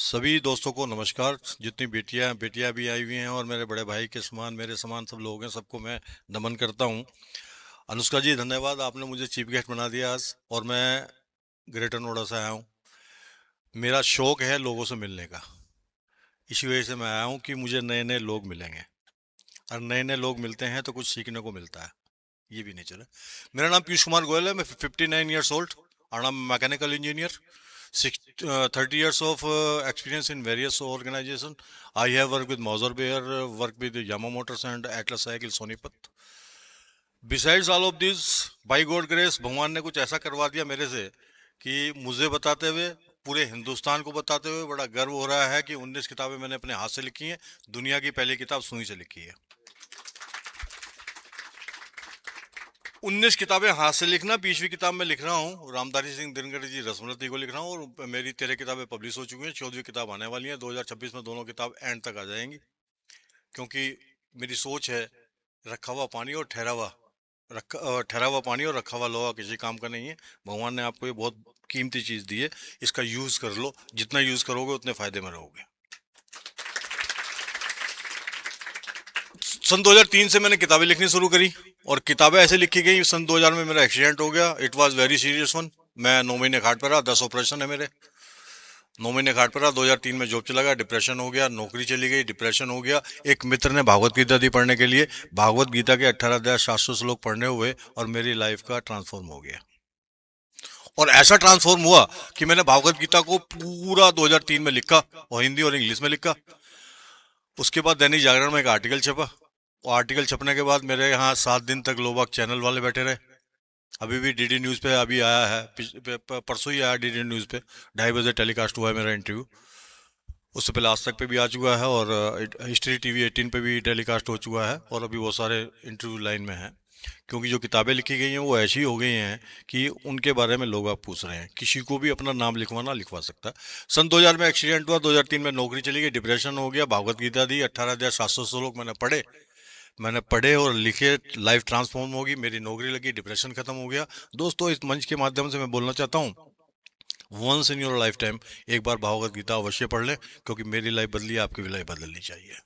सभी दोस्तों को नमस्कार। जितनी बेटियां बेटियां भी आई हुई हैं और मेरे बड़े भाई के समान मेरे समान सब लोग हैं, सबको मैं नमन करता हूं। अनुष्का जी, धन्यवाद, आपने मुझे चीफ गेस्ट बना दिया आज। और मैं ग्रेटर नोएडा से आया हूं। मेरा शौक है लोगों से मिलने का। इसी वजह से मैं आया हूं कि मुझे नए नए लोग मिलेंगे, और नए नए लोग मिलते हैं तो कुछ सीखने को मिलता है। ये भी नहीं चले। मेरा नाम पीयूष कुमार गोयल है। मैं 59 ईयर्स ओल्ड और I am mechanical engineer. 30 years of experience in various organization. I have worked with Mauser Bear, worked with Yamaha Motors and Atlas Cycle Sonipat. Besides all of this, by God grace, भगवान ने कुछ ऐसा करवा दिया मेरे से कि मुझे बताते हुए, पूरे हिंदुस्तान को बताते हुए बड़ा गर्व हो रहा है कि 19 किताबें मैंने अपने हाथ से लिखी हैं। दुनिया की पहली किताब सुई से लिखी है। 19 किताबें हाथ से लिखना। 20वीं किताब में लिख रहा हूँ। रामधारी सिंह दिनकर जी रसमरती को लिख रहा हूँ, और मेरी 13 किताबें पब्लिश हो चुकी हैं। 14वीं किताब आने वाली है 2026 में। दोनों किताब एंड तक आ जाएंगी, क्योंकि मेरी सोच है, रखा हुआ पानी और ठहरा हुआ पानी और रखा हुआ लोहा किसी काम का नहीं है। भगवान ने आपको ये बहुत कीमती चीज दी है, इसका यूज कर लो। जितना यूज करोगे उतने फायदे में रहोगे। सन 2003 से मैंने किताबें लिखनी शुरू करी, और किताबें ऐसे लिखी गई। सन 2000 में मेरा एक्सीडेंट हो गया। It was very serious one. मैं 9 महीने खाट पर रहा। 10 ऑपरेशन है मेरे। 9 महीने खाट पर रहा। 2003 में जॉब चला गया। डिप्रेशन हो गया। नौकरी चली गई। डिप्रेशन हो गया। एक मित्र ने भागवत गीता दी पढ़ने के लिए। भागवत गीता के 18,700 श्लोक पढ़ने हुए और मेरी लाइफ का ट्रांसफॉर्म हो गया। और ऐसा ट्रांसफॉर्म हुआ कि मैंने भागवत गीता को पूरा 2003 में लिखा, और हिंदी और इंग्लिश में लिखा। उसके बाद दैनिक जागरण में एक आर्टिकल छपा। वो आर्टिकल छपने के बाद मेरे यहाँ 7 दिन तक लोग चैनल वाले बैठे रहे। अभी भी डीडी न्यूज़ पे अभी आया है, परसों ही आया डीडी न्यूज़ पे। 2:30 बजे टेलीकास्ट हुआ है मेरा इंटरव्यू। उससे पहले आज तक पे भी आ चुका है, और हिस्ट्री टीवी 18 पे भी टेलीकास्ट हो चुका है, और अभी वो सारे इंटरव्यू लाइन में हैं। क्योंकि जो किताबें लिखी गई हैं वो ऐसी हो गई हैं कि उनके बारे में लोग आप पूछ रहे हैं। किसी को भी अपना नाम लिखवाना लिखवा सकता है। सन 2000 में एक्सीडेंट हुआ। 2003 में नौकरी चली गई। डिप्रेशन हो गया। भागवत गीता दी। 18,700 श्लोक मैंने पढ़े और लिखे। लाइफ ट्रांसफॉर्म होगी। मेरी नौकरी लगी। डिप्रेशन खत्म हो गया। दोस्तों, इस मंच के माध्यम से मैं बोलना चाहता हूँ, once in your lifetime एक बार भागवत गीता अवश्य पढ़ लें, क्योंकि मेरी लाइफ बदली है, आपकी भी लाइफ बदलनी चाहिए।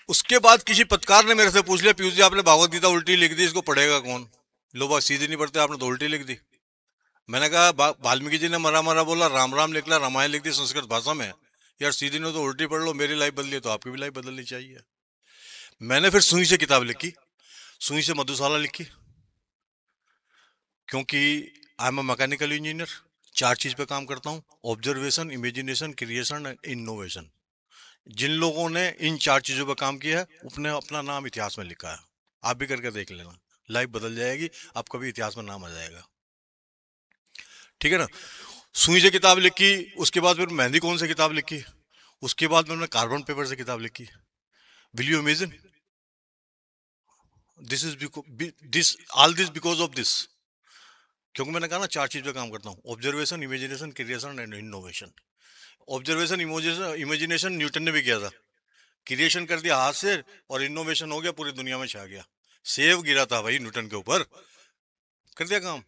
उसके बाद किसी पत्रकार ने मेरे से पूछ लिया, पीयूष जी आपने भागवत गीता उल्टी लिख दी, इसको पढ़ेगा कौन? लोग बात सीधी नहीं पढ़ते, आपने तो उल्टी लिख दी। मैंने कहा, वाल्मीकि जी ने मरा मरा बोला, राम राम लिख ला, रामायण लिख दी संस्कृत भाषा में। यार सीधी नहीं तो उल्टी पढ़ लो। मेरी लाइफ बदली है तो आपकी भी लाइफ बदलनी चाहिए। मैंने फिर सुई से किताब लिखी। सुई से मधुशाला लिखी, क्योंकि I am a mechanical engineer. 4 चीज पे काम करता हूँ: observation, imagination, creation and innovation. जिन लोगों ने इन 4 चीजों पर काम किया है, उसने अपना नाम इतिहास में लिखा है। आप भी करके देख लेना, लाइफ बदल जाएगी, आपका भी इतिहास में नाम आ जाएगा। ठीक है ना? सुई से किताब लिखी। उसके बाद फिर मेहंदी कौन से किताब लिखी। उसके बाद मैंने कार्बन पेपर से किताब लिखी। Will you imagine? This is this all this because of this. क्योंकि मैंने कहा ना, 4 चीज पे काम करता हूँ: observation, imagination, creation and innovation. Observation, imagination Newton ने भी किया था। क्रिएशन कर दिया हाथ से, और इनोवेशन हो गया, पूरी दुनिया में छा गया। सेव गिरा था भाई न्यूटन के ऊपर, कर दिया काम।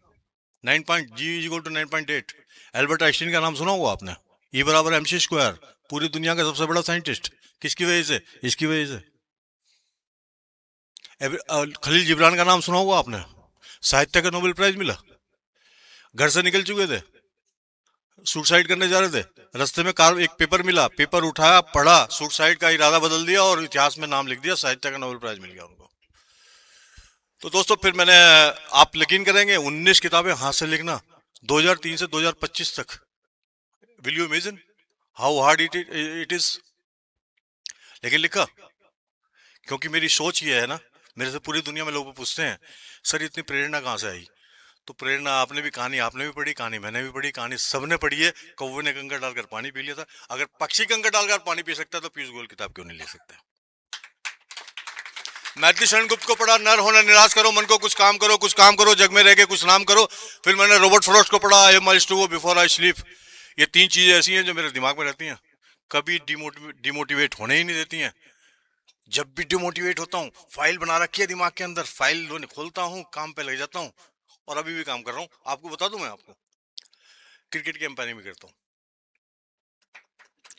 9 point g equal to 9.8। Albert Einstein का नाम सुना होगा आपने। ई बराबर एम सी स्क्वायर। पूरी दुनिया का सबसे बड़ा साइंटिस्ट। किसकी वजह से? इसकी वजह से। खलील जिब्रान का नाम सुना होगा आपने। साहित्य का नोबेल प्राइज मिला। घर से निकल चुके थे, सुसाइड करने जा रहे थे। रास्ते में कार एक पेपर मिला, पेपर उठाया, पढ़ा, सुसाइड का इरादा बदल दिया, और इतिहास में नाम लिख दिया। साहित्य का नोबेल प्राइज मिल गया उनको। तो दोस्तों, फिर मैंने, आप यकीन करेंगे, 19 किताबें हाथ से लिखना, 2003 से 2025 तक। Will you imagine how hard it is? लेकिन लिखा, क्योंकि मेरी सोच ये है ना। मेरे से पूरी दुनिया में लोग पूछते हैं, सर इतनी प्रेरणा कहाँ से आई? तो प्रेरणा, आपने भी कहानी आपने भी पढ़ी, कहानी मैंने भी पढ़ी, कहानी सबने पढ़ी है। कौवे ने कंकर डालकर पानी पी लिया था। अगर पक्षी कंकर डालकर पानी पी सकता है तो पीयूष गोयल किताब क्यों नहीं ले सकता? मैथिली शरण गुप्त को पढ़ा, नर होना निराश करो, मन को कुछ काम करो, कुछ काम करो, जग में रह के कुछ नाम करो। फिर मैंने रॉबर्ट फ्रॉस्ट को पढ़ा, I miles to go before I sleep. ये 3 चीजें ऐसी हैं जो मेरे दिमाग में रहती हैं, कभी डिमोटिवेट होने ही नहीं देती हैं। जब भी डिमोटिवेट होता हूँ, फाइल बना रखी है दिमाग के अंदर, फाइल खोलता हूँ, काम पे लग जाता हूँ, और अभी भी काम कर रहा हूँ। आपको बता दूं मैं आपको, क्रिकेट की अंपायरिंग भी करता हूँ,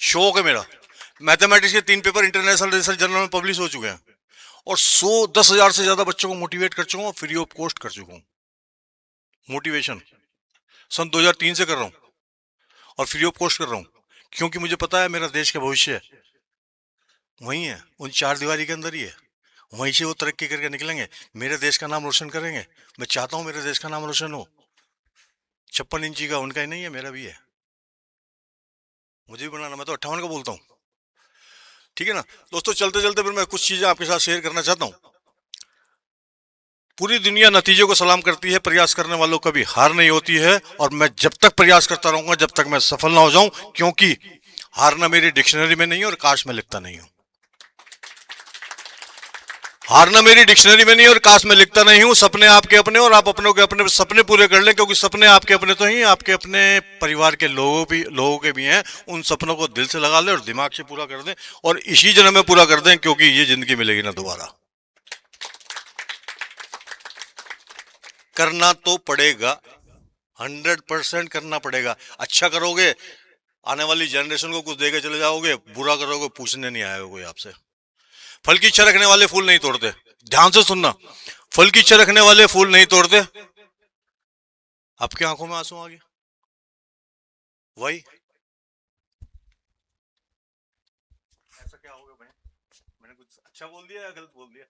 शौक है मेरा। मैथमेटिक्स के 3 पेपर इंटरनेशनल रिसर्च जर्नल में पब्लिश हो चुके हैं, और 10,000 से ज्यादा बच्चों को मोटिवेट कर चुका हूँ, फ्री ऑफ कॉस्ट कर चुका हूँ। मोटिवेशन सन 2003 से कर रहा हूँ, और फ्री ऑफ कॉस्ट कर रहा हूँ, क्योंकि मुझे पता है मेरा देश का भविष्य वही है, उन 4 दीवारी के अंदर ही है। वहीं से वो तरक्की करके निकलेंगे, मेरे देश का नाम रोशन करेंगे। मैं चाहता हूँ मेरे देश का नाम रोशन हो। 56 इंची का उनका ही नहीं है, मेरा भी है। मुझे भी बनाना, मैं तो 58 का बोलता हूँ। ठीक है ना दोस्तों, चलते चलते फिर मैं कुछ चीजें आपके साथ शेयर करना चाहता हूँ। पूरी दुनिया नतीजों को सलाम करती है, प्रयास करने वालों कभी हार नहीं होती है, और मैं जब तक प्रयास करता रहूंगा जब तक मैं सफल ना हो जाऊं, क्योंकि हारना मेरी डिक्शनरी में नहीं है और काश में लिखता नहीं हूं। हारना मेरी डिक्शनरी में नहीं और काश में लिखता नहीं हूं। सपने आपके अपने, और आप अपनों के अपने सपने पूरे कर लें, क्योंकि सपने आपके अपने तो ही आपके अपने परिवार के लोगों के भी हैं। उन सपनों को दिल से लगा लें और दिमाग से पूरा कर दें, और इसी जन्म में पूरा कर दें, क्योंकि ये जिंदगी मिलेगी ना दोबारा। करना तो पड़ेगा, 100% करना पड़ेगा। अच्छा करोगे, आने वाली जनरेशन को कुछ देके चले जाओगे। बुरा करोगे, पूछने नहीं आएगा कोई आपसे। फल की इच्छा रखने वाले फूल नहीं तोड़ते। ध्यान से सुनना, फल की इच्छा रखने वाले फूल नहीं तोड़ते। आपकी आंखों में आंसू आ गया, वही ऐसा क्या हो गया भाई? मैंने कुछ अच्छा बोल दिया या गलत बोल दिया?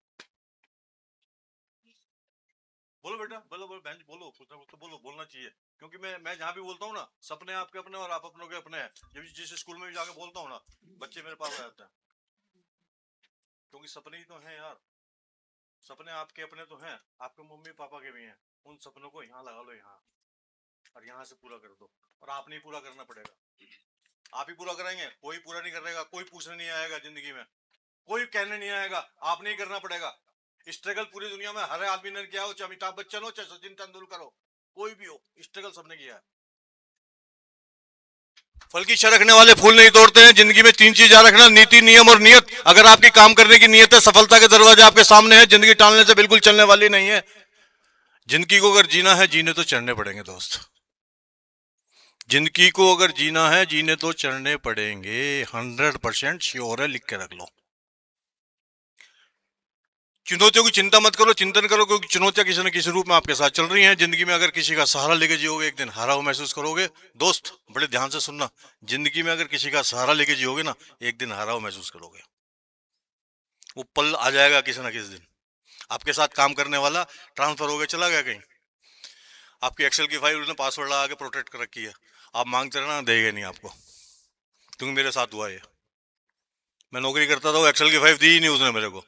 बोलो बेटा, बोलो बोलो बहन, बोलो, कुछ ना कुछ तो बोलो, बोलना चाहिए। क्योंकि मैं जहां भी बोलता हूँ ना, सपने आपके अपने और आप अपनों के अपने हैं। जब जिस स्कूल में भी जाके बोलता हूँ ना, बच्चे मेरे पास आ जाते हैं, क्योंकि सपने ही तो हैं यार। सपने आपके अपने तो हैं, आपके मम्मी पापा के भी हैं। उन सपनों को यहाँ लगा लो, यहाँ, और यहाँ से पूरा कर दो। और आपने ही पूरा करना पड़ेगा, आप ही पूरा कराएंगे, कोई पूरा नहीं करेगा। कोई पूछने नहीं आएगा जिंदगी में, कोई कहने नहीं आएगा, आपने ही करना पड़ेगा। स्ट्रगल पूरी दुनिया में हर आदमी ने किया हो, चाहे अमिताभ बच्चन हो, चाहे सचिन तेंदुलकर हो, कोई भी हो, स्ट्रगल सबने किया है। फल की इच्छा रखने वाले फूल नहीं तोड़ते हैं। जिंदगी में 3 चीज याद रखना, नीति, नियम और नियत। अगर आपकी काम करने की नियत है, सफलता के दरवाजे आपके सामने है। जिंदगी टालने से बिल्कुल चलने वाली नहीं है। जिंदगी को अगर जीना है, जीने तो चढ़ने पड़ेंगे दोस्त। जिंदगी को अगर जीना है, जीने तो चढ़ने पड़ेंगे। 100% श्योर है, लिख के रख लो। चुनौतियों की चिंता मत करो, चिंतन करो, क्योंकि चुनौतियां किसी न किसी रूप में आपके साथ चल रही हैं। जिंदगी में अगर किसी का सहारा लेके जियोगे, एक दिन हारा हुआ महसूस करोगे। दोस्त बड़े ध्यान से सुनना, जिंदगी में अगर किसी का सहारा लेके जियोगे ना, एक दिन हारा हुआ महसूस करोगे। वो पल आ जाएगा किसी ना किसी दिन। आपके साथ काम करने वाला ट्रांसफर हो गया, चला गया कहीं। आपकी एक्सेल की फाइल उसने पासवर्ड लगा के प्रोटेक्ट कर रखी है। आप मांगते रहना, देगा नहीं आपको, क्योंकि मेरे साथ हुआ ये। मैं नौकरी करता था, वो एक्सेल की फाइल दी ही नहीं उसने मेरे को,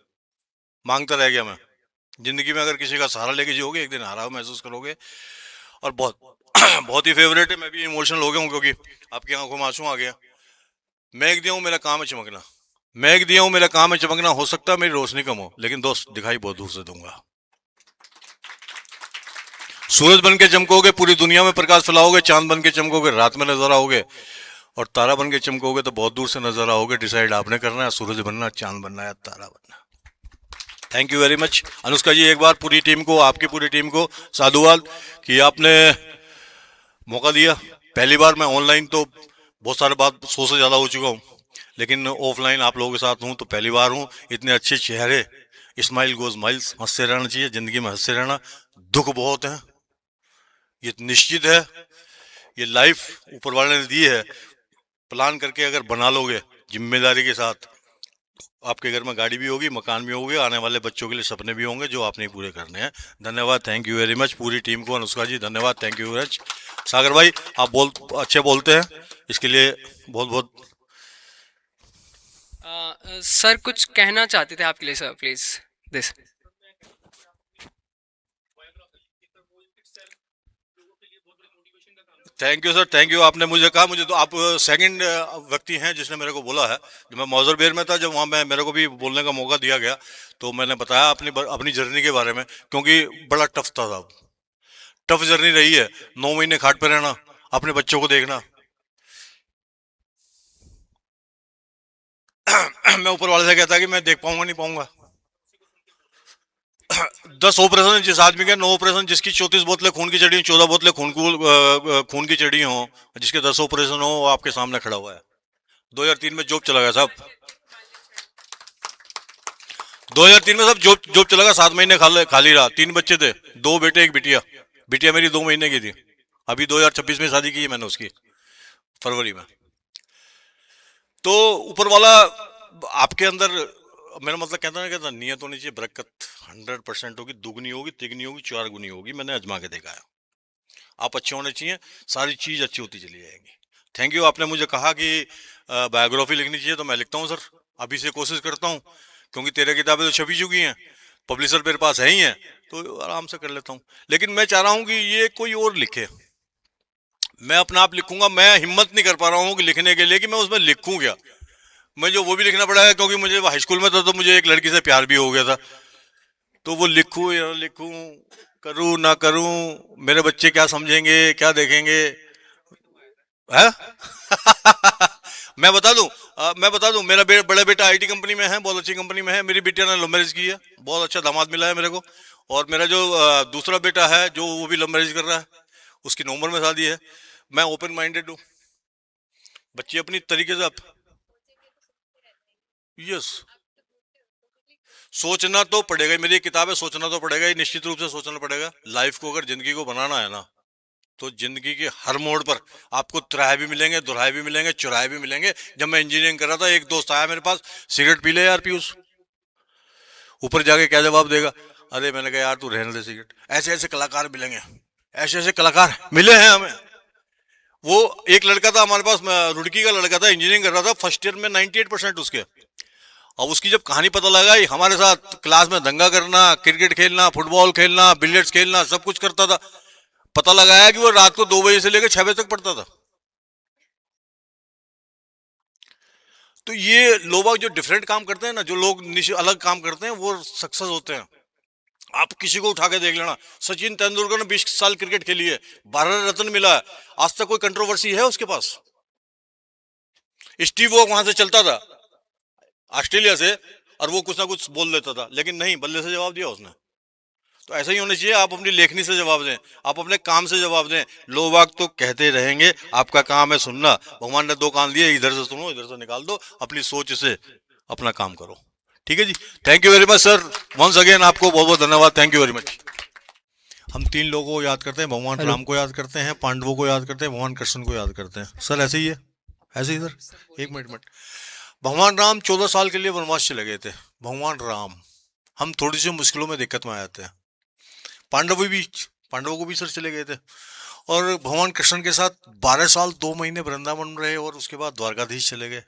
मांगता रह गया मैं। जिंदगी में अगर किसी का सहारा लेके जियोगे, एक दिन हारा हुआ महसूस करोगे। और बहुत बहुत ही फेवरेट है, मैं भी इमोशनल हो गया हूँ, क्योंकि आपकी आंखों में आंसू आ गया। मैं एक दिया हूँ, मेरा काम है चमकना। मैं एक दिया हूँ, मेरा काम है चमकना। हो सकता है मेरी रोशनी कम हो, लेकिन दोस्त दिखाई बहुत दूर से दूंगा। सूरज बन के चमकोगे, पूरी दुनिया में प्रकाश फैलाओगे। चांद बन के चमकोगे, रात में नजर आओगे। और तारा बन के चमकोगे तो बहुत दूर से नजर आओगे। डिसाइड आपने करना है, सूरज बनना, चांद बनना है, तारा बनना। Thank you very much Anushka ji, एक बार पूरी टीम को, आपकी पूरी टीम को साधुवाद कि आपने मौका दिया। पहली बार मैं ऑनलाइन तो बहुत सारे बात 100 से ज्यादा हो चुका हूँ, लेकिन ऑफलाइन आप लोगों के साथ हूँ तो पहली बार हूँ। इतने अच्छे चेहरे, स्माइल गोज माइल्स, हंसते रहना चाहिए जिंदगी में, हंसते रहना। दुख बहुत है, ये निश्चित है। ये लाइफ ऊपर वाले ने दी है, प्लान करके अगर बना लोगे जिम्मेदारी के साथ, आपके घर में गाड़ी भी होगी, मकान भी होगी, आने वाले बच्चों के लिए सपने भी होंगे जो आपने पूरे करने हैं। धन्यवाद, थैंक यू वेरी मच पूरी टीम को। अनुष्का जी धन्यवाद, थैंक यू वेरी मच। सागर भाई आप अच्छे बोलते हैं, इसके लिए बहुत बहुत। सर कुछ कहना चाहते थे आपके लिए sir, please this. Thank you sir, thank you. आपने मुझे कहा, मुझे तो आप सेकंड व्यक्ति हैं जिसने मेरे को बोला है। जब मैं मौजर बेर में था, जब वहाँ मैं मेरे को भी बोलने का मौका दिया गया, तो मैंने बताया अपनी अपनी जर्नी के बारे में, क्योंकि बड़ा टफ था साहब। टफ जर्नी रही है। 9 महीने खाट पे रहना, अपने बच्चों को देखना। मैं ऊपर वाले से कहता कि मैं देख पाऊंगा नहीं पाऊंगा। 10 ऑपरेशन जिस आदमी के, 9 ऑपरेशन जिसकी 34 बोतलें खून की चढ़ी हो, 14 बोतलें खून की चढ़ी हो, जिसके 10 ऑपरेशन हो, वो आपके सामने खड़ा हुआ है। 2003 में जॉब चला गया साहब, 2003 में सब जॉब जॉब चला गया, 7 महीने खाली रहा। 3 बच्चे थे, 2 बेटे 1 बिटिया। बिटिया मेरी 2 महीने की थी। अभी 2026 में शादी की है मैंने उसकी, फरवरी में। तो ऊपर वाला आपके अंदर, मेरा मतलब कहता ना, कहता नियत होनी चाहिए, बरकत 100% होगी, दुगनी होगी, तिगनी होगी, 4 गुनी होगी। मैंने आजमा के देखा है। आप अच्छे होने चाहिए, सारी चीज अच्छी होती चली जाएगी। थैंक यू, आपने मुझे कहा कि बायोग्राफी लिखनी चाहिए, तो मैं लिखता हूँ सर, अभी से कोशिश करता हूँ, क्योंकि तेरे किताबें तो छपी चुकी हैं, पब्लिशर मेरे पास है ही है, तो आराम से कर लेता हूँ। लेकिन मैं चाह रहा हूँ कि ये कोई और लिखे, मैं अपना आप लिखूंगा। मैं हिम्मत नहीं कर पा रहा हूँ कि लिखने के लिए कि मैं उसमें लिखूं क्या। मैं जो वो भी लिखना पड़ा है, क्योंकि मुझे हाई स्कूल में था तो मुझे एक लड़की से प्यार भी हो गया था। तो वो लिखूं या ना लिखूं, करूं ना करूं, मेरे बच्चे क्या समझेंगे, क्या देखेंगे, है? मैं बता दूं, मेरा बड़ा बेटा आईटी कंपनी में है, बहुत अच्छी कंपनी में है। मेरी बिटिया ने लव मैरिज की है, बहुत अच्छा दामाद मिला है मेरे को। और मेरा जो दूसरा बेटा है, जो वो भी लव मैरिज कर रहा है, उसकी नवंबर में शादी है। मैं ओपन माइंडेड हूँ, बच्चे अपनी तरीके से। यस, सोचना तो पड़ेगा ही। मेरी एक किताब है, सोचना तो पड़ेगा ही, निश्चित रूप से सोचना पड़ेगा। लाइफ को, अगर जिंदगी को बनाना है ना, तो जिंदगी के हर मोड़ पर आपको तिराहे भी मिलेंगे, दुराहे भी मिलेंगे, चौराहे भी मिलेंगे। जब मैं इंजीनियरिंग कर रहा था, एक दोस्त आया मेरे पास, सिगरेट पी ले यार पीयूष। ऊपर जाके क्या जवाब देगा? अरे मैंने कहा यार तू रहने दे सिगरेट। ऐसे ऐसे कलाकार मिलेंगे, ऐसे ऐसे कलाकार मिले हैं हमें। वो एक लड़का था हमारे पास, रुड़की का लड़का था, इंजीनियरिंग कर रहा था, फर्स्ट ईयर में 98% उसके। अब उसकी जब कहानी पता लगा, ये हमारे साथ क्लास में दंगा करना, क्रिकेट खेलना, फुटबॉल खेलना, बिलियर्ड्स खेलना, सब कुछ करता था। पता लगाया कि वो रात को 2 बजे से लेकर 6 बजे तक पढ़ता था। तो ये लोग जो डिफरेंट काम करते हैं ना, जो लोग अलग काम करते हैं, वो सक्सेस होते हैं। आप किसी को उठा के देख लेना, सचिन तेंदुलकर ने 20 साल क्रिकेट खेली है, भारत रत्न मिला है, आज तक कोई कंट्रोवर्सी है उसके पास? स्टीव वॉक वहां से चलता था ऑस्ट्रेलिया से, और वो कुछ ना कुछ बोल देता था, लेकिन नहीं, बल्ले से जवाब दिया उसने। तो ऐसा ही होना चाहिए, आप अपनी लेखनी से जवाब दें, आप अपने काम से जवाब दें। लोग बाग तो कहते रहेंगे, आपका काम है सुनना। भगवान ने 2 कान दिए, इधर से सुनो, इधर से निकाल दो, अपनी सोच से अपना काम करो। ठीक है जी, thank you very much sir, once again आपको बहुत बहुत धन्यवाद, थैंक यू वेरी मच। हम 3 लोगों को याद करते हैं, भगवान हेलो। राम को याद करते हैं, पांडवों को याद करते हैं, भगवान कृष्ण को याद करते हैं। सर ऐसे ही है, ऐसे ही सर। एक मिनट। भगवान राम 14 साल के लिए वनवास चले गए थे, भगवान राम। हम थोड़ी सी मुश्किलों में दिक्कत में आ जाते हैं। पांडव भी, पांडवों को भी सर चले गए थे। और भगवान कृष्ण के साथ 12 साल 2 महीने वृंदावन में रहे, और उसके बाद द्वारकाधीश चले गए।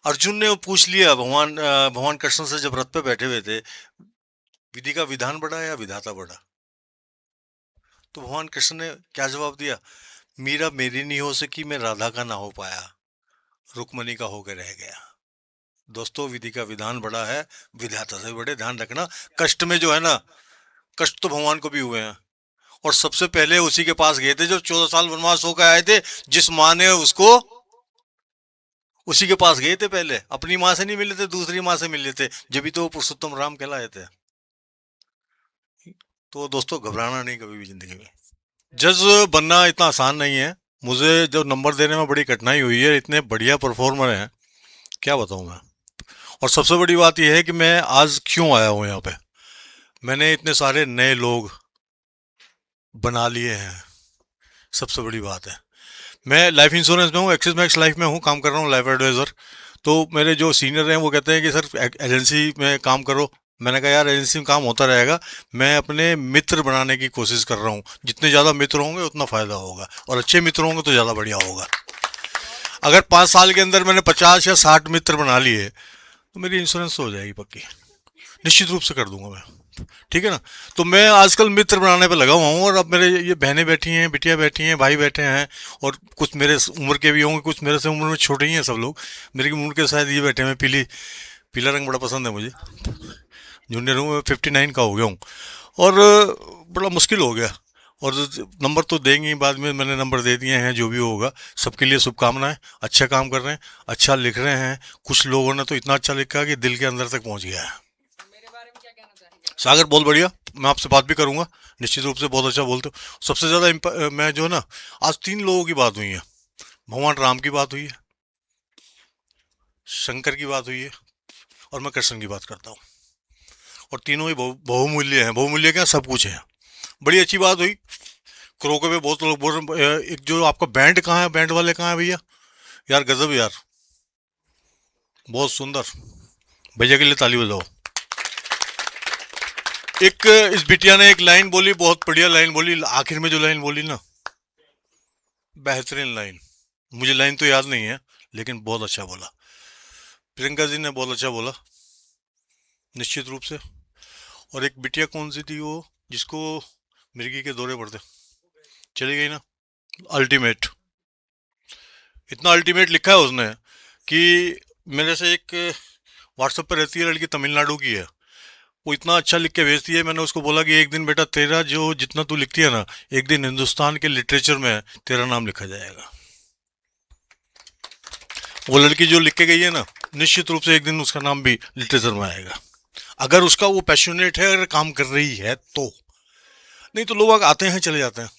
अर्जुन ने पूछ लिया भगवान कृष्ण से, जब रथ पे बैठे हुए थे, विधि का विधान बड़ा या विधाता बड़ा? तो भगवान कृष्ण ने क्या जवाब दिया? मीरा मेरी नहीं हो सकी, मैं राधा का ना हो पाया, रुक्मणी का होकर रह गया। दोस्तों, विधि का विधान बड़ा है, विधाता से भी बड़े, ध्यान रखना। कष्ट में जो है ना, कष्ट तो भगवान को भी हुए हैं, और सबसे पहले उसी के पास गए थे जो 14 साल वनवास होकर आए थे। जिस माँ ने उसको, उसी के पास गए थे पहले। अपनी माँ से नहीं मिले थे, दूसरी माँ से मिले थे, जब भी तो वो पुरुषोत्तम राम कहलाए थे। तो दोस्तों, घबराना नहीं कभी भी जिंदगी में। जज बनना इतना आसान नहीं है। मुझे जो नंबर देने में बड़ी कठिनाई हुई है, इतने बढ़िया परफॉर्मर हैं, क्या बताऊं मैं। और सबसे बड़ी बात यह है कि मैं आज क्यों आया हूं यहाँ पे। मैंने इतने सारे नए लोग बना लिए हैं, सबसे बड़ी बात है। मैं लाइफ इंश्योरेंस में हूँ, एक्सिस मैक्स लाइफ में हूँ, काम कर रहा हूँ लाइफ एडवाइजर। तो मेरे जो सीनियर हैं वो कहते हैं कि सर एजेंसी में काम करो। मैंने कहा यार, एजेंसी में काम होता रहेगा, मैं अपने मित्र बनाने की कोशिश कर रहा हूँ। जितने ज़्यादा मित्र होंगे उतना फ़ायदा होगा, और अच्छे मित्र होंगे तो ज़्यादा बढ़िया होगा। अगर 5 साल के अंदर मैंने 50 या 60 मित्र बना लिए, तो मेरी इंश्योरेंस हो जाएगी पक्की, निश्चित रूप से कर दूंगा मैं। ठीक है ना। तो मैं आजकल मित्र बनाने पे लगा हुआ हूँ, और अब मेरे ये बहनें बैठी हैं, बिटिया बैठी हैं, भाई बैठे हैं, और कुछ मेरे उम्र के भी होंगे, कुछ मेरे से उम्र में छोटे ही हैं सब लोग। मेरी उम्र के शायद ये बैठे हैं। पीला रंग बड़ा पसंद है मुझे, जूनियर हूँ मैं, 59 का हो गया हूँ। और बड़ा मुश्किल हो गया। और नंबर तो देंगे ही बाद में, मैंने नंबर दे दिए हैं, जो भी होगा। सबके लिए शुभकामनाएं। अच्छा काम कर रहे हैं, अच्छा लिख रहे हैं। कुछ लोगों ने तो इतना अच्छा लिखा कि दिल के अंदर तक पहुंच गया है। सागर बहुत बढ़िया, मैं आपसे बात भी करूंगा, निश्चित रूप से बहुत अच्छा बोलते हो। सबसे ज़्यादा मैं जो है ना, आज 3 लोगों की बात हुई है। भगवान राम की बात हुई है, शंकर की बात हुई है, और मैं कृष्ण की बात करता हूँ। और तीनों ही बहुमूल्य हैं। बहुमूल्य क्या, सब कुछ है। बड़ी अच्छी बात हुई। क्रोके पे बहुत लोग बोल रहे हैं, एक जो आपका बैंड कहाँ है, बैंड वाले कहाँ है भैया? यार गजब यार, बहुत सुंदर। भैया के लिए ताली बजाओ। एक इस बिटिया ने एक लाइन बोली, बहुत बढ़िया लाइन बोली, आखिर में जो लाइन बोली ना, बेहतरीन लाइन। मुझे लाइन तो याद नहीं है, लेकिन बहुत अच्छा बोला। प्रियंका जी ने बहुत अच्छा बोला, निश्चित रूप से। और एक बिटिया कौन सी थी वो, जिसको मिर्गी के दौरे पड़ते, चली गई ना, अल्टीमेट। इतना अल्टीमेट लिखा है उसने कि मेरे से एक व्हाट्सएप पर रहती है लड़की, तमिलनाडु की है, वो इतना अच्छा लिख के भेजती है। मैंने उसको बोला कि एक दिन बेटा तेरा जो जितना तू लिखती है ना, एक दिन हिंदुस्तान के लिटरेचर में तेरा नाम लिखा जाएगा। वो लड़की जो लिख के गई है ना, निश्चित रूप से एक दिन उसका नाम भी लिटरेचर में आएगा, अगर उसका वो पैशनेट है, अगर काम कर रही है तो। नहीं तो लोग आते हैं चले जाते हैं।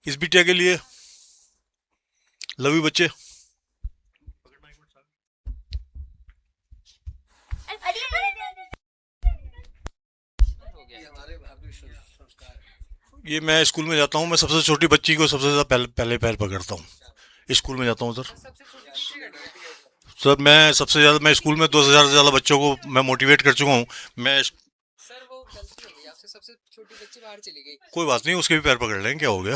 इस बिटिया के लिए लव यू बच्चे। ये मैं स्कूल में जाता हूँ, मैं सबसे छोटी बच्ची को सबसे ज्यादा पहले पैर पकड़ता हूँ। स्कूल में जाता हूँ सर। सर मैं सबसे ज्यादा, मैं स्कूल में 2,000 से ज्यादा बच्चों को मैं मोटिवेट कर चुका हूँ। मैं सर वो गलती हो गई, आपसे सबसे छोटी बच्ची बाहर चली गई। कोई बात नहीं, उसके भी पैर पकड़ लेंगे, क्या हो गया।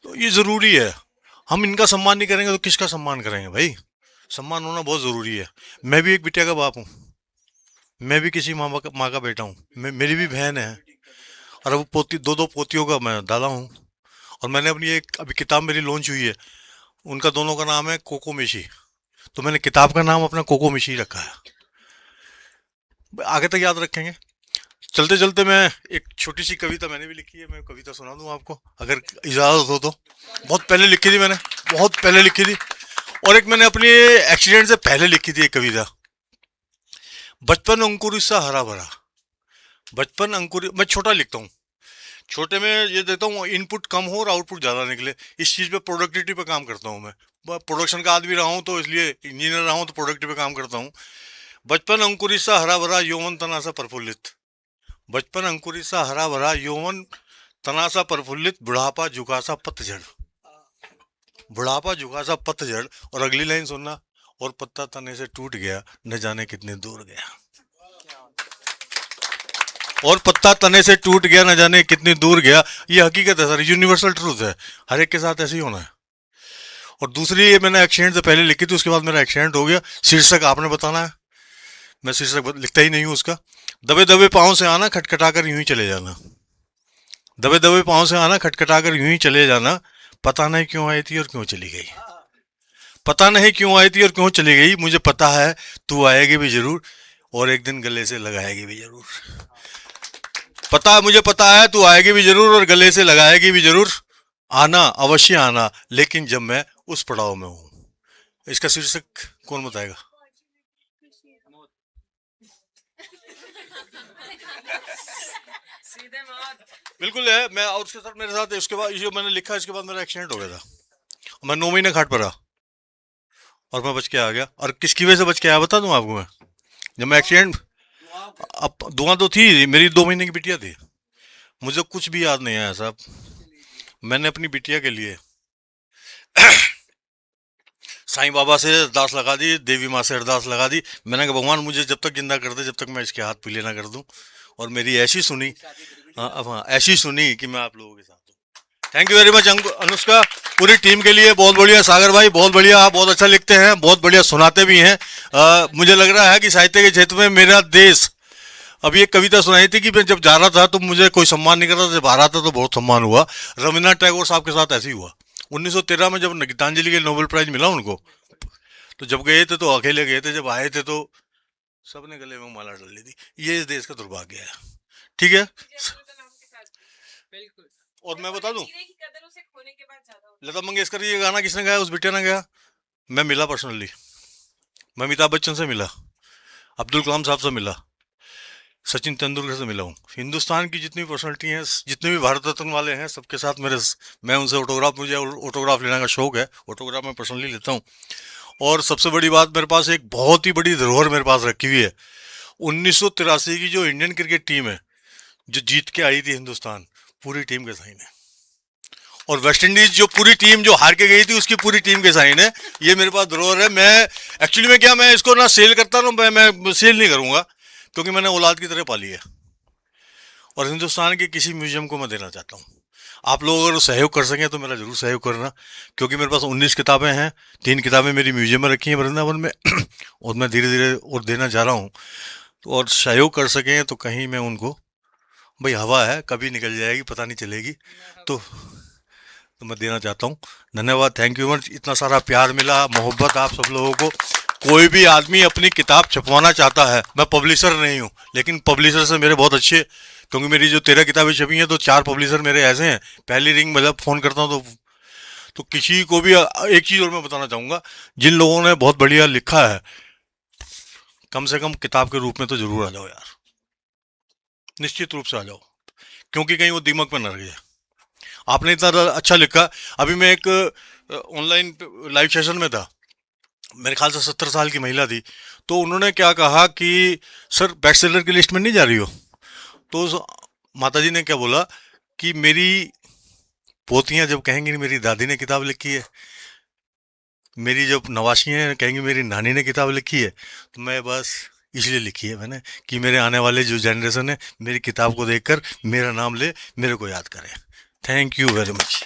तो ये जरूरी है। हम इनका सम्मान नहीं करेंगे तो किसका सम्मान करेंगे भाई? सम्मान होना बहुत जरूरी है। मैं भी एक बिटिया का बाप हूँ, मैं भी किसी माँ का बेटा हूँ, मेरी भी बहन है, और अब पोती, दो दो पोतियों का मैं दादा हूँ। और मैंने अपनी एक अभी किताब मेरी लॉन्च हुई है, उनका दोनों का नाम है कोको मिशी। तो मैंने किताब का नाम अपना कोको मिशी रखा है, आगे तक याद रखेंगे। चलते चलते मैं एक छोटी सी कविता मैंने भी लिखी है, मैं कविता सुना दूं आपको अगर इजाजत हो तो। बहुत पहले लिखी थी मैंने, बहुत पहले लिखी थी। और एक मैंने अपने एक्सीडेंट से पहले लिखी थी एक कविता, बचपन अंकुरित सा हरा भरा। बचपन अंकुरित, मैं छोटा लिखता हूँ, छोटे में ये देता हूँ इनपुट कम हो और आउटपुट ज्यादा निकले। इस चीज पे प्रोडक्टिविटी पे काम करता हूँ मैं। प्रोडक्शन का आदमी रहा हूँ तो इसलिए इंजीनियर रहा हूँ तो प्रोडक्टिव पे काम करता हूँ। बचपन अंकुरित सा हरा भरा, यौवन तना सा प्रफुल्लित। बचपन अंकुरित सा हरा भरा, यौवन तना सा प्रफुल्लित, बुढ़ापा झुका सा पतझड़। बुढ़ापा झुका सा पतझड़। और अगली लाइन सुनना, और पत्ता तने से टूट गया, न जाने कितने दूर गया। और पत्ता तने से टूट गया, न जाने कितनी दूर गया। ये हकीकत है सर, यूनिवर्सल ट्रूथ है, हर एक के साथ ऐसे ही होना है। और दूसरी ये मैंने एक्सीडेंट से पहले लिखी थी, उसके बाद मेरा एक्सीडेंट हो गया। शीर्षक आपने बताना है, मैं शीर्षक लिखता ही नहीं हूँ उसका। दबे दबे पाँव से आना, खटखटा कर यूं ही चले जाना। दबे दबे पाँव से आना, खटखटा कर यूं ही चले जाना। पता नहीं क्यों आई थी और क्यों चली गई। पता नहीं क्यों आई थी और क्यों चली गई, मुझे पता है तू आएगी भी जरूर, और एक दिन गले से लगाएगी भी जरूर। मुझे पता है तू आएगी भी जरूर और गले से लगाएगी भी जरूर। आना, अवश्य आना, लेकिन जब मैं उस पड़ाव में हूं। इसका शीर्षक कौन बताएगा? सीधे मौत। बिल्कुल है। मैं, और उसके साथ मेरे साथ उसके बाद जो मैंने लिखा, इसके बाद मेरा एक्सीडेंट हो गया था। मैं 9 महीने खाट पर रहा और मैं बच के आ गया। और किसकी वजह से बच के आया बता दूं आपको मैं? जब मैं एक्सीडेंट, अब दुआ तो थी, मेरी 2 महीने की बिटिया थी। मुझे कुछ भी याद नहीं आया साहब। मैंने अपनी बिटिया के लिए साईं बाबा से अरदास लगा दी, देवी माँ से अरदास लगा दी। मैंने कहा भगवान मुझे जब तक जिंदा कर दे, जब तक मैं इसके हाथ पीले ना कर दूं। और मेरी ऐसी सुनी, हाँ अब हाँ ऐसी सुनी कि मैं आप लोगों के साथ हूँ। Thank you very much Anushka, पूरी टीम के लिए बहुत बढ़िया। सागर भाई बहुत बढ़िया, आप बहुत अच्छा लिखते हैं, बहुत बढ़िया सुनाते भी हैं। मुझे लग रहा है कि साहित्य के क्षेत्र में मेरा देश। अभी एक कविता सुनाई थी कि मैं जब जा रहा था तो मुझे कोई सम्मान नहीं कर रहा था, जब आ रहा था तो बहुत सम्मान हुआ। रविन्द्रनाथ टैगोर साहब के साथ ऐसे ही हुआ। 1913 में जब गीतांजलि के नोबेल प्राइज मिला उनको, तो जब गए थे तो अकेले गए थे, जब आए थे तो सबने गले में माला डाल ली थी। ये इस देश का दुर्भाग्य है। ठीक है। बिल्कुल। और मैं बता दूं, लता मंगेशकर ये गाना किसने गाया, उस बिटिया ने गाया। मैं मिला पर्सनली, मैं अमिताभ बच्चन से मिला, अब्दुल कलाम साहब से मिला, सचिन तेंदुलकर से मिला हूँ। हिंदुस्तान की जितनी पर्सनालिटी हैं, जितने भी भारत रत्न वाले हैं, सबके साथ मैं उनसे मुझे ऑटोग्राफ लेने का शौक है। ऑटोग्राफ मैं पर्सनली लेता हूँ। और सबसे बड़ी बात, मेरे पास एक बहुत ही बड़ी धरोहर मेरे पास रखी हुई है। 1983 की जो इंडियन क्रिकेट टीम है, जो जीत के आई थी हिंदुस्तान, पूरी टीम के साइन है। और वेस्ट इंडीज जो पूरी टीम जो हार के गई थी, उसकी पूरी टीम के साइन है। ये मेरे पास धरोहर है। मैं इसको ना सेल करता ना, मैं सेल नहीं करूंगा, क्योंकि मैंने औलाद की तरह पाली है। और हिंदुस्तान के किसी म्यूजियम को मैं देना चाहता हूँ। आप लोग अगर सहयोग कर सकें तो मेरा जरूर सहयोग करना, क्योंकि मेरे पास 19 किताबें हैं। 3 किताबें मेरी म्यूजियम में रखी हैं वृंदावन में और मैं धीरे धीरे और देना चाह रहा हूँ। तो और सहयोग कर सकें तो कहीं मैं उनको, भाई हवा है, कभी निकल जाएगी, पता नहीं चलेगी, तो मैं देना चाहता हूँ। धन्यवाद, थैंक यू मच। इतना सारा प्यार मिला, मोहब्बत आप सब लोगों को। कोई भी आदमी अपनी किताब छपवाना चाहता है, मैं पब्लिशर नहीं हूँ, लेकिन पब्लिशर से मेरे बहुत अच्छे, क्योंकि मेरी जो 13 किताबें छपी हैं, तो 4 पब्लिशर मेरे ऐसे हैं, पहली रिंग मतलब फ़ोन करता हूँ तो किसी को भी एक चीज़ और मैं बताना चाहूँगा, जिन लोगों ने बहुत बढ़िया लिखा है, कम से कम किताब के रूप में तो जरूर आ जाओ यार, निश्चित रूप से आ जाओ, क्योंकि कहीं वो दिमाग में न रह जाए। आपने इतना अच्छा लिखा। अभी मैं एक ऑनलाइन लाइव सेशन में था, मेरे ख्याल से 70 साल की महिला थी, तो उन्होंने क्या कहा कि सर बेस्ट सेलर की लिस्ट में नहीं जा रही हो? तो उस माता जी ने क्या बोला कि मेरी पोतियां जब कहेंगी मेरी दादी ने किताब लिखी है, मेरी जब नवाशियाँ कहेंगी मेरी नानी ने किताब लिखी है, तो मैं बस इसलिए लिखी है मैंने कि मेरे आने वाले जो जनरेशन है, मेरी किताब को देखकर मेरा नाम ले, मेरे को याद करें। Thank you very much.